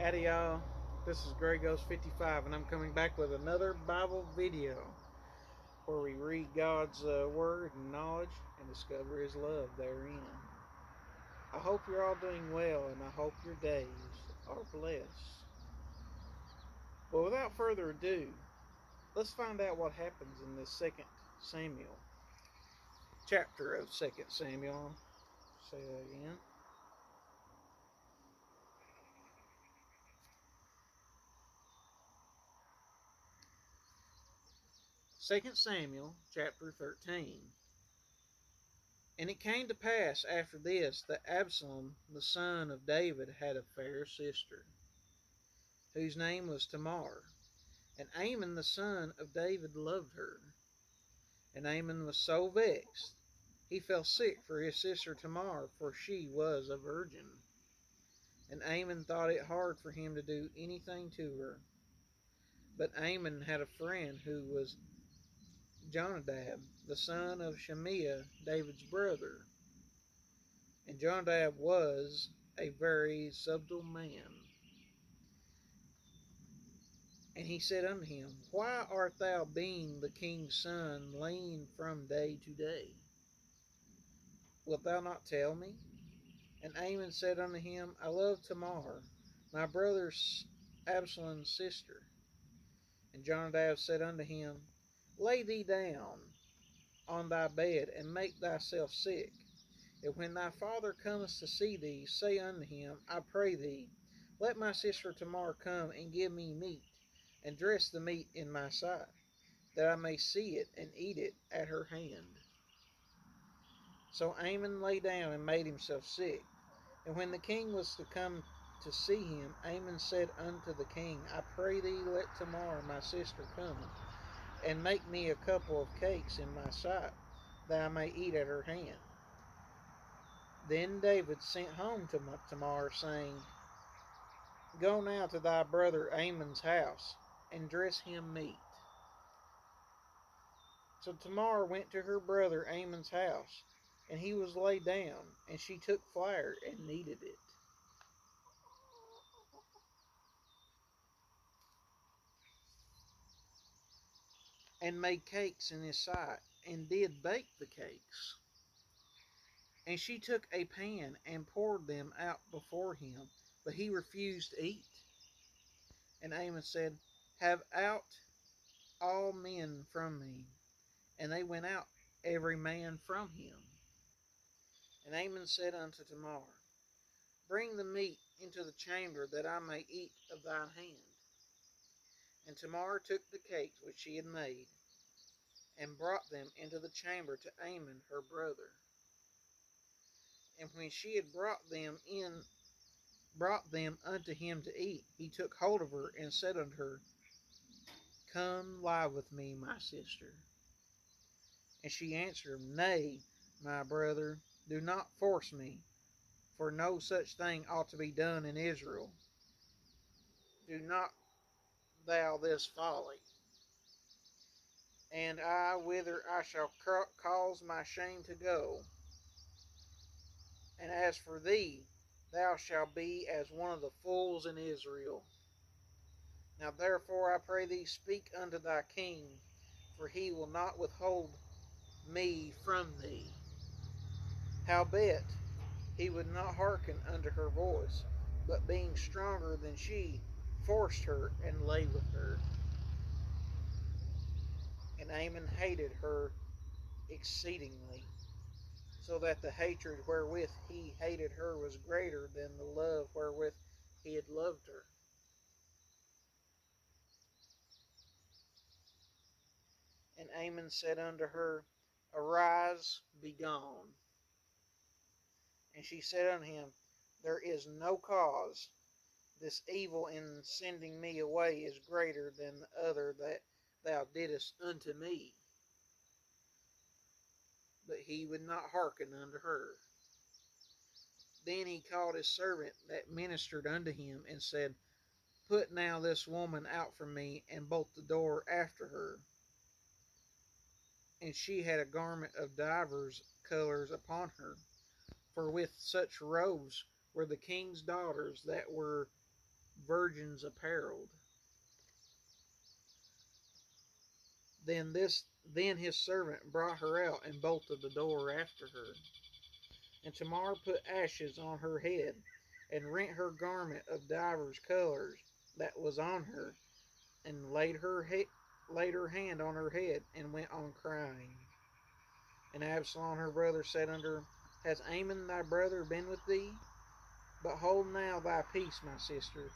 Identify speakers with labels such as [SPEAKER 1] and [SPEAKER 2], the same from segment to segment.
[SPEAKER 1] Howdy y'all, this is Grey Ghost 55 and I'm coming back with another Bible video where we read God's Word and knowledge and discover His love therein. I hope you're all doing well and I hope your days are blessed. Well, without further ado, let's find out what happens in this 2nd Samuel chapter of 2nd Samuel. Say that again. 2 Samuel chapter 13. And it came to pass after this that Absalom the son of David had a fair sister, whose name was Tamar. And Amnon the son of David loved her. And Amnon was so vexed, he fell sick for his sister Tamar, for she was a virgin. And Amnon thought it hard for him to do anything to her. But Amnon had a friend who was Jonadab, the son of Shemiah, David's brother. And Jonadab was a very subtle man. And he said unto him, Why art thou, being the king's son, laying from day to day? Wilt thou not tell me? And Amnon said unto him, I love Tamar, my brother Absalom's sister. And Jonadab said unto him, Lay thee down on thy bed, and make thyself sick. And when thy father cometh to see thee, say unto him, I pray thee, let my sister Tamar come and give me meat, and dress the meat in my sight, that I may see it and eat it at her hand. So Amnon lay down and made himself sick. And when the king was to come to see him, Amnon said unto the king, I pray thee, let Tamar my sister come, and make me a couple of cakes in my sight, that I may eat at her hand. Then David sent home to Tamar, saying, Go now to thy brother Amnon's house, and dress him meat. So Tamar went to her brother Amnon's house, and he was laid down, and she took flour and kneaded it, and made cakes in his sight, and did bake the cakes. And she took a pan and poured them out before him, but he refused to eat. And Amnon said, Have out all men from me. And they went out every man from him. And Amnon said unto Tamar, Bring the meat into the chamber, that I may eat of thine hand. And Tamar took the cakes which she had made, and brought them into the chamber to Amnon her brother. And when she had brought them unto him to eat, he took hold of her, and said unto her, Come lie with me, my sister. And she answered him, Nay, my brother, do not force me, for no such thing ought to be done in Israel. Do not thou this folly. And I, whither I shall cause my shame to go. And as for thee, thou shalt be as one of the fools in Israel. Now therefore I pray thee, speak unto thy king, for he will not withhold me from thee. Howbeit, he would not hearken unto her voice, but being stronger than she, forced her and lay with her. And Amnon hated her exceedingly, so that the hatred wherewith he hated her was greater than the love wherewith he had loved her. And Amnon said unto her, Arise, be gone. And she said unto him, There is no cause. This evil in sending me away is greater than the other that thou didst unto me. But he would not hearken unto her. Then he called his servant that ministered unto him, and said, Put now this woman out from me, and bolt the door after her. And she had a garment of divers colors upon her, for with such robes were the king's daughters that were virgins apparelled. Then his servant brought her out and bolted the door after her. And Tamar put ashes on her head, and rent her garment of divers colors that was on her, and laid her hand on her head, and went on crying. And Absalom her brother said unto her, Has Amnon thy brother been with thee? But hold now thy peace, my sister.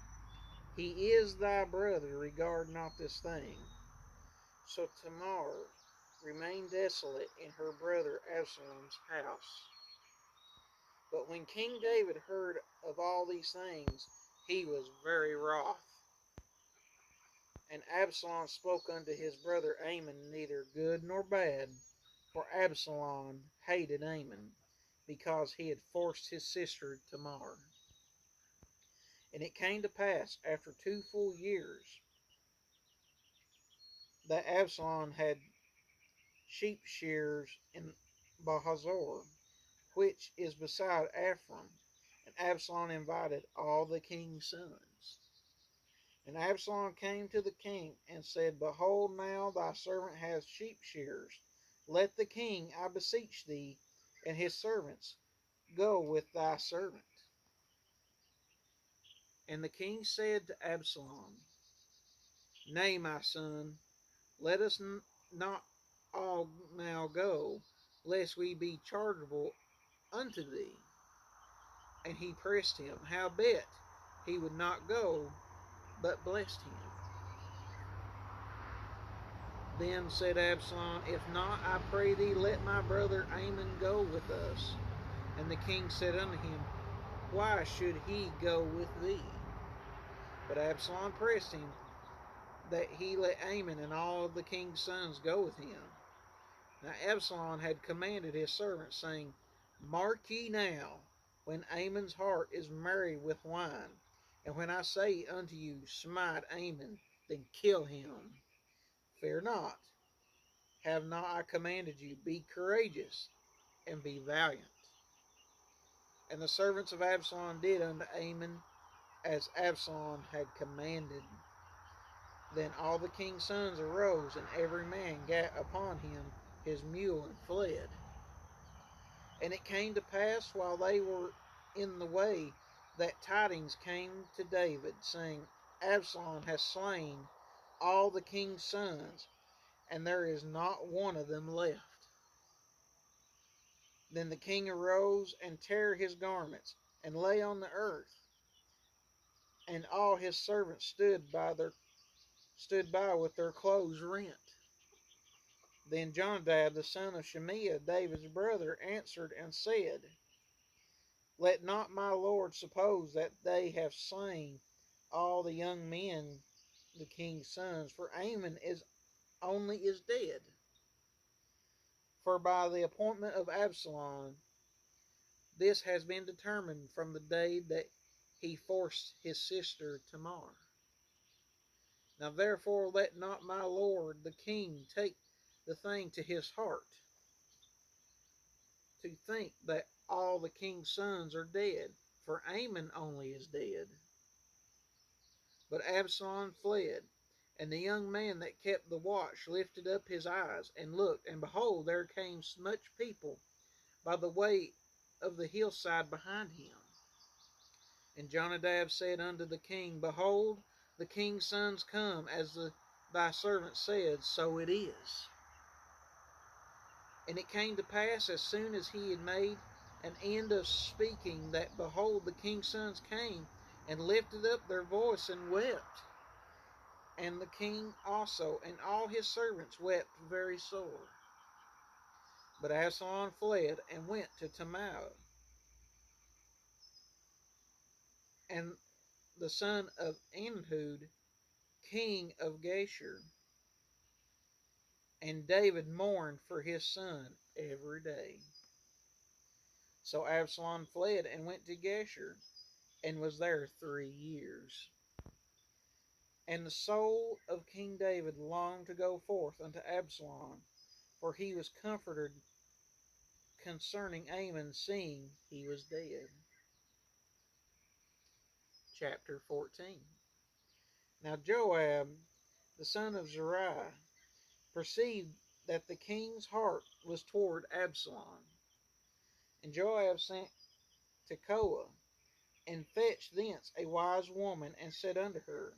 [SPEAKER 1] He is thy brother, regard not this thing. So Tamar remained desolate in her brother Absalom's house. But when King David heard of all these things, he was very wroth. And Absalom spoke unto his brother Amnon neither good nor bad, for Absalom hated Amnon, because he had forced his sister Tamar. And it came to pass, after 2 full years, that Absalom had sheep shears in Bahazor, which is beside Ephraim. And Absalom invited all the king's sons. And Absalom came to the king and said, Behold, now thy servant has sheep shears. Let the king, I beseech thee, and his servants go with thy servant. And the king said to Absalom, Nay, my son, let us not all now go, lest we be chargeable unto thee. And he pressed him, howbeit he would not go, but blessed him. Then said Absalom, If not, I pray thee, let my brother Amnon go with us. And the king said unto him, Why should he go with thee? But Absalom pressed him, that he let Amnon and all of the king's sons go with him. Now Absalom had commanded his servants, saying, Mark ye now, when Amnon's heart is merry with wine, and when I say unto you, Smite Amnon, then kill him. Fear not. Have not I commanded you, be courageous, and be valiant? And the servants of Absalom did unto Amnon as Absalom had commanded. Then all the king's sons arose, and every man gat upon him his mule, and fled. And it came to pass, while they were in the way, that tidings came to David, saying, Absalom has slain all the king's sons, and there is not one of them left. Then the king arose and tare his garments, and lay on the earth. And all his servants stood by with their clothes rent. Then Jonadab the son of Shimea, David's brother, answered and said, Let not my lord suppose that they have slain all the young men, the king's sons, for Amnon is dead. For by the appointment of Absalom, this has been determined from the day that he forced his sister Tamar. Now therefore let not my lord the king take the thing to his heart, to think that all the king's sons are dead, for Amnon only is dead. But Absalom fled, and the young man that kept the watch lifted up his eyes, and looked, and behold, there came much people by the way of the hillside behind him. And Jonadab said unto the king, Behold, the king's sons come, as thy servant said, so it is. And it came to pass, as soon as he had made an end of speaking, that, behold, the king's sons came, and lifted up their voice, and wept. And the king also, and all his servants, wept very sore. But Absalom fled, and went to Tamar, and the son of Amhud, king of Geshur. And David mourned for his son every day. So Absalom fled and went to Geshur, and was there 3 years. And the soul of King David longed to go forth unto Absalom, for he was comforted concerning Amnon, seeing he was dead. Chapter 14. Now Joab, the son of Zeruiah, perceived that the king's heart was toward Absalom. And Joab sent Tekoa, and fetched thence a wise woman, and said unto her,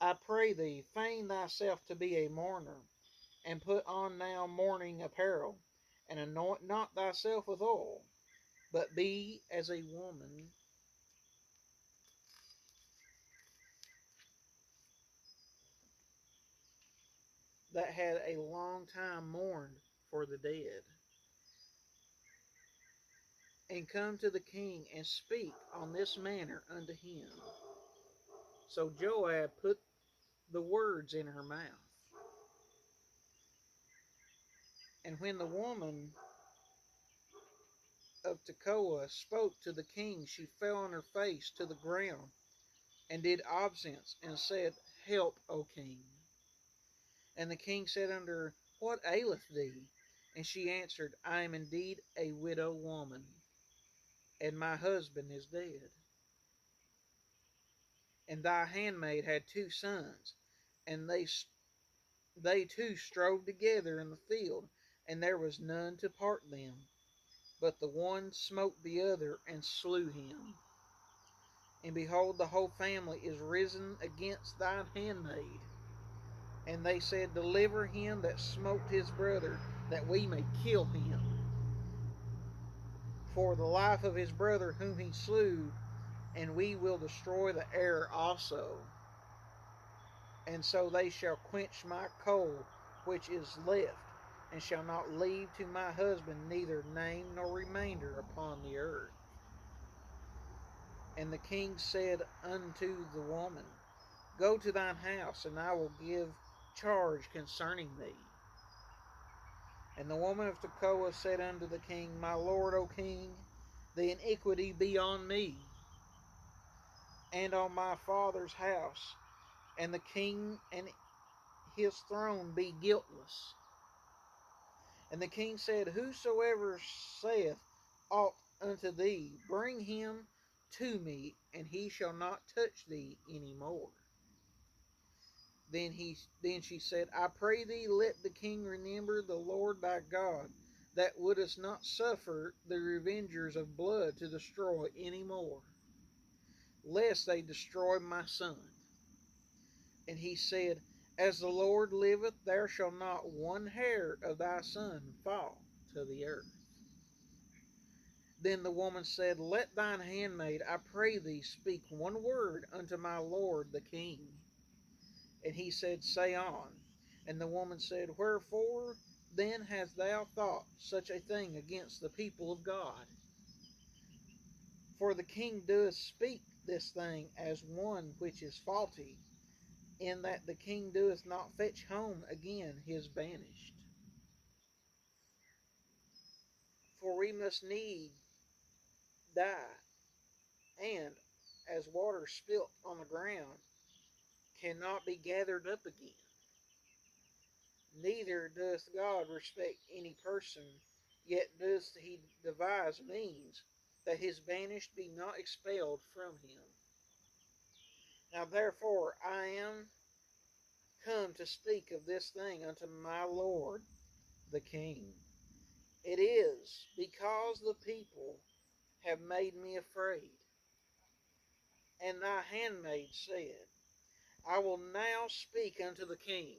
[SPEAKER 1] I pray thee, feign thyself to be a mourner, and put on now mourning apparel, and anoint not thyself with oil, but be as a woman that had a long time mourned for the dead, and come to the king, and speak on this manner unto him. So Joab put the words in her mouth. And when the woman of Tekoa spoke to the king, she fell on her face to the ground, and did obeisance, and said, Help, O king. And the king said unto her, What aileth thee? And she answered, I am indeed a widow woman, and my husband is dead. And thy handmaid had 2 sons, and they two strove together in the field, and there was none to part them. But the one smote the other, and slew him. And behold, the whole family is risen against thine handmaid. And they said, Deliver him that smote his brother, that we may kill him. For the life of his brother whom he slew, and we will destroy the heir also. And so they shall quench my coal which is left, and shall not leave to my husband neither name nor remainder upon the earth. And the king said unto the woman, Go to thine house, and I will give charge concerning thee. And the woman of Tekoa said unto the king, My lord, O king, the iniquity be on me, and on my father's house, and the king and his throne be guiltless. And the king said, Whosoever saith aught unto thee, bring him to me, and he shall not touch thee any more. Then she said, I pray thee, let the king remember the Lord thy God, that wouldest not suffer the revengers of blood to destroy any more, lest they destroy my son. And he said, As the Lord liveth, there shall not one hair of thy son fall to the earth. Then the woman said, Let thine handmaid, I pray thee, speak one word unto my lord the king. And he said, Say on. And the woman said, Wherefore then hast thou thought such a thing against the people of God? For the king doeth speak this thing as one which is faulty, in that the king doeth not fetch home again his banished. For we must need die, and as water spilt on the ground cannot be gathered up again. Neither doth God respect any person, yet doth he devise means that his banished be not expelled from him. Now therefore I am come to speak of this thing unto my lord the king. It is because the people have made me afraid. And thy handmaid said, I will now speak unto the king.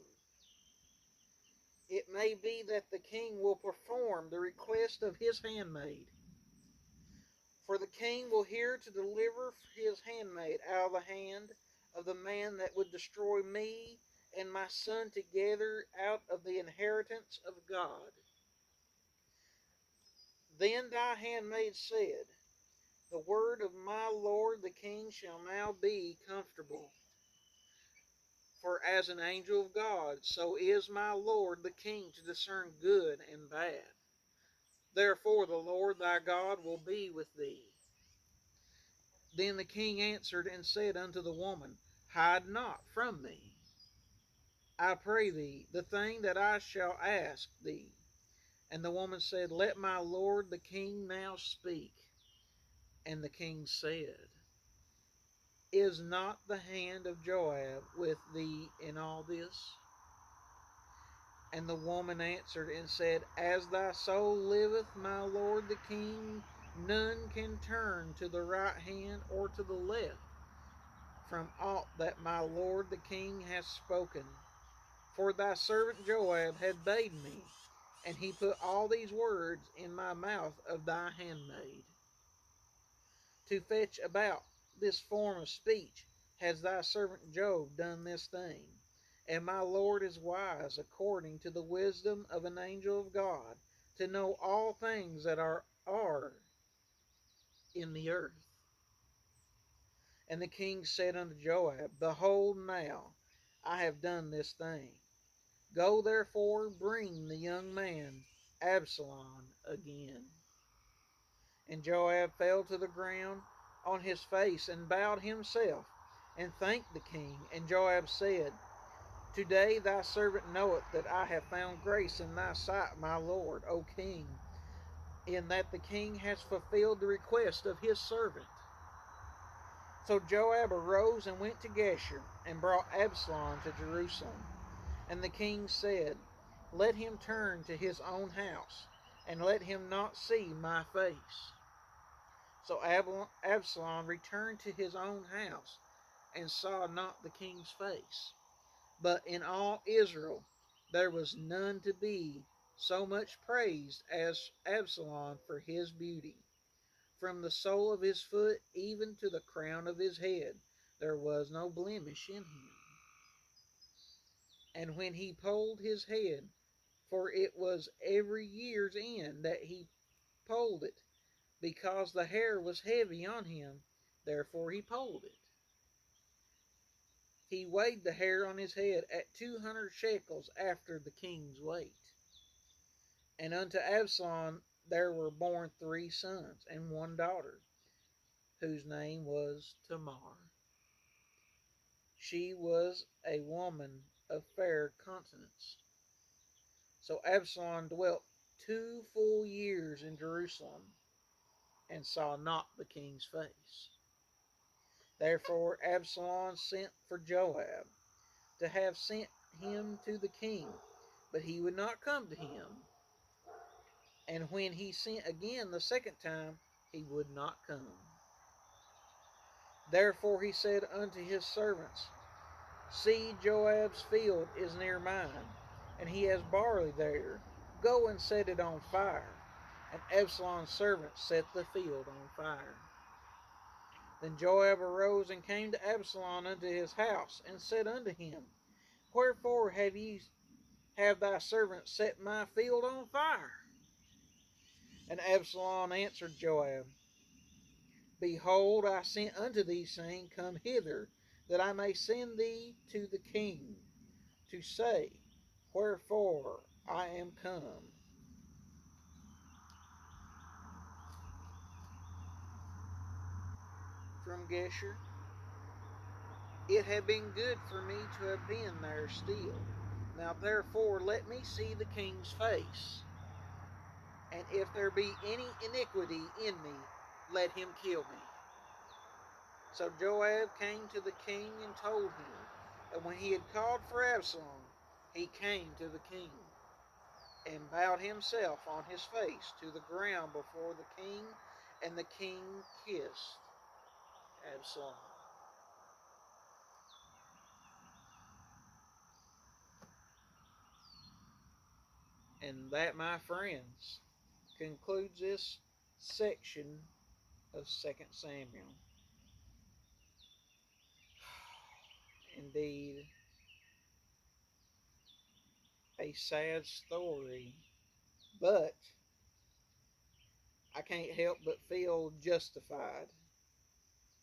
[SPEAKER 1] It may be that the king will perform the request of his handmaid. For the king will hear to deliver his handmaid out of the hand of the man that would destroy me and my son together out of the inheritance of God. Then thy handmaid said, The word of my lord the king shall now be comfortable. For as an angel of God, so is my lord the king to discern good and bad. Therefore the Lord thy God will be with thee. Then the king answered and said unto the woman, Hide not from me, I pray thee, the thing that I shall ask thee. And the woman said, Let my lord the king now speak. And the king said, Is not the hand of Joab with thee in all this? And the woman answered and said, As thy soul liveth, my lord the king, none can turn to the right hand or to the left from aught that my lord the king hath spoken. For thy servant Joab had bade me, and he put all these words in my mouth of thy handmaid. To fetch about this form of speech has thy servant Joab done this thing. And my Lord is wise according to the wisdom of an angel of God, to know all things that are in the earth. And the king said unto Joab, Behold now, I have done this thing. Go therefore, bring the young man Absalom again. And Joab fell to the ground on his face and bowed himself and thanked the king. And Joab said, Today thy servant knoweth that I have found grace in thy sight, my lord, O king, in that the king has fulfilled the request of his servant. So Joab arose and went to Geshur, and brought Absalom to Jerusalem. And the king said, Let him turn to his own house, and let him not see my face. So Absalom returned to his own house, and saw not the king's face. But in all Israel there was none to be so much praised as Absalom for his beauty. From the sole of his foot even to the crown of his head there was no blemish in him. And when he polled his head, for it was every year's end that he polled it, because the hair was heavy on him, therefore he polled it. He weighed the hair on his head at 200 shekels after the king's weight. And unto Absalom there were born 3 sons and 1 daughter, whose name was Tamar. She was a woman of fair countenance. So Absalom dwelt 2 full years in Jerusalem, and saw not the king's face. Therefore Absalom sent for Joab, to have sent him to the king, but he would not come to him. And when he sent again the second time, he would not come. Therefore he said unto his servants, See, Joab's field is near mine, and he has barley there. Go and set it on fire. And Absalom's servants set the field on fire. Then Joab arose and came to Absalom unto his house, and said unto him, Wherefore have thy servants set my field on fire? And Absalom answered Joab, Behold, I sent unto thee, saying, Come hither, that I may send thee to the king, to say, Wherefore I am come. From Geshur, It had been good for me to have been there still. Now therefore let me see the king's face. And if there be any iniquity in me, let him kill me. So Joab came to the king and told him. And when he had called for Absalom, he came to the king, and bowed himself on his face to the ground before the king, and the king kissed Absalom. And that, my friends, concludes this section of 2 Samuel. Indeed, a sad story, but I can't help but feel justified,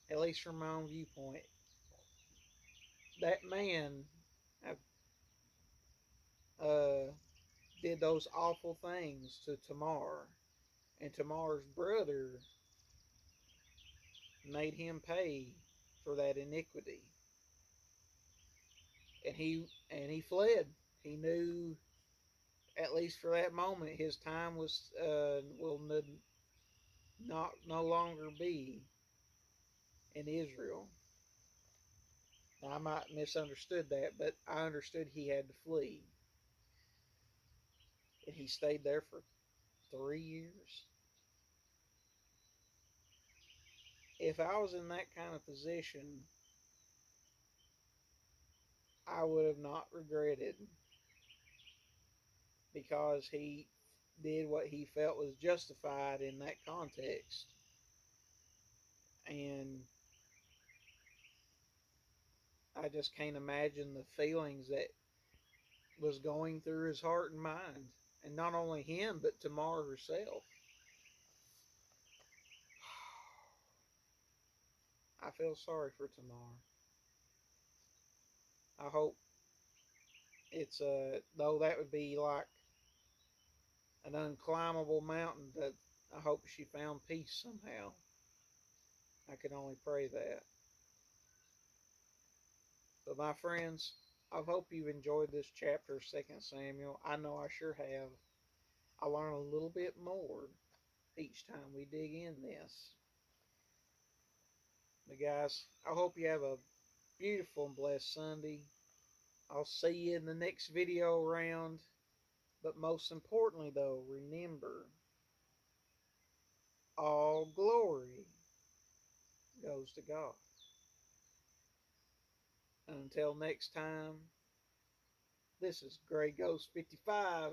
[SPEAKER 1] at least from my own viewpoint. That man did those awful things to Tamar, and Tamar's brother made him pay for that iniquity. And he fled. He knew, at least for that moment, his time was will no longer be in Israel. Now, I might misunderstood that, but I understood he had to flee. And he stayed there for 3 years. If I was in that kind of position, I would have not regretted, because he did what he felt was justified in that context. And I just can't imagine the feelings that was going through his heart and mind. And not only him, but Tamar herself. I feel sorry for Tamar. I hope it's though that would be like an unclimbable mountain, that I hope she found peace somehow. I can only pray that. But my friends, I hope you've enjoyed this chapter of 2 Samuel. I know I sure have. I learn a little bit more each time we dig in this. But guys, I hope you have a beautiful and blessed Sunday. I'll see you in the next video round. But most importantly though, remember, all glory goes to God. Until next time, this is Grey Ghost 55.